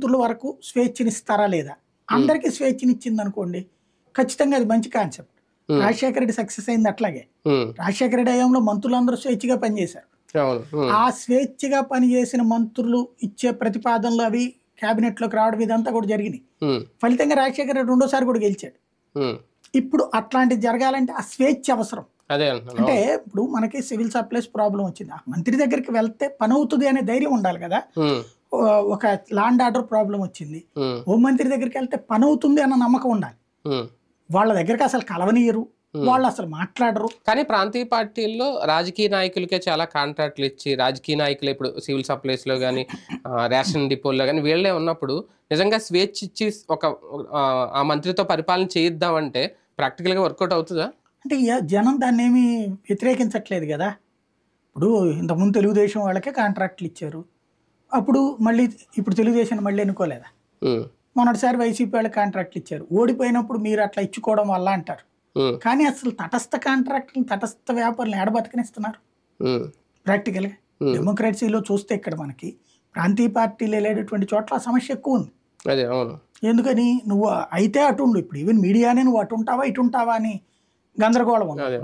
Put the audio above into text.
మంత్రుల వరకు స్వేచ్ఛనిస్తారా లేదా? అందరికీ స్వేచ్ఛనిచ్చింది అనుకోండి, ఖచ్చితంగా అది మంచి కాన్సెప్ట్. రాజశేఖర రెడ్డి సక్సెస్ అయింది అట్లాగే. రాజశేఖర రెడ్డి హయాంలో మంత్రులందరూ స్వేచ్ఛగా పనిచేశారు. ఆ స్వేచ్ఛగా పనిచేసిన మంత్రులు ఇచ్చే ప్రతిపాదనలు అవి కేబినెట్ లోకి రావడం ఇదంతా కూడా జరిగినాయి. ఫలితంగా రాజశేఖర రెడ్డి రెండోసారి కూడా గెలిచాడు. ఇప్పుడు అట్లాంటిది జరగాలంటే ఆ స్వేచ్ఛ అవసరం. అంటే ఇప్పుడు మనకి సివిల్ సప్లైస్ ప్రాబ్లం వచ్చింది, ఆ మంత్రి దగ్గరికి వెళ్తే పని అవుతుంది అనే ధైర్యం ఉండాలి కదా. ఒక ల్యాండ్ ఆర్డర్ ప్రాబ్లం వచ్చింది, హోంమంత్రి దగ్గరికి వెళ్తే పని అవుతుంది అన్న నమ్మకం ఉండాలి. వాళ్ళ దగ్గరికి అసలు కలవనీయరు, వాళ్ళు అసలు మాట్లాడరు. కానీ ప్రాంతీయ పార్టీల్లో రాజకీయ నాయకులకే చాలా కాంట్రాక్ట్లు ఇచ్చి, రాజకీయ నాయకులు ఇప్పుడు సివిల్ సప్లైస్ లో కానీ రేషన్ డిపోల్లో కానీ వీళ్ళే ఉన్నప్పుడు నిజంగా స్వేచ్ఛ ఇచ్చి ఒక ఆ మంత్రితో పరిపాలన చేయిద్దామంటే ప్రాక్టికల్ గా వర్కౌట్ అవుతుందా? అంటే జనం దాన్ని ఏమి వ్యతిరేకించట్లేదు కదా. ఇప్పుడు ఇంతకుముందు తెలుగుదేశం వాళ్ళకే కాంట్రాక్ట్లు ఇచ్చారు, అప్పుడు మళ్ళీ ఇప్పుడు తెలుగుదేశం మళ్ళీ ఎన్నుకోలేదా? మొన్నటిసారి వైసీపీ వాళ్ళకి కాంట్రాక్ట్లు ఇచ్చారు, ఓడిపోయినప్పుడు మీరు అట్లా ఇచ్చుకోవడం వల్ల అంటారు. కానీ అసలు తటస్థ కాంట్రాక్టులు తటస్థ వ్యాపారులు ఏడబతకనిస్తున్నారు. ప్రాక్టికల్గా డెమోక్రసీలో చూస్తే ఇక్కడ మనకి ప్రాంతీయ పార్టీలు వెళ్ళేటటువంటి చోట్ల సమస్య ఎక్కువ ఉంది. ఎందుకని నువ్వు అయితే అటు ఉండు, ఇప్పుడు ఈవెన్ మీడియానే నువ్వు అటు ఉంటావా ఇటు ఉంటావా అని గందరగోళం ఉంది.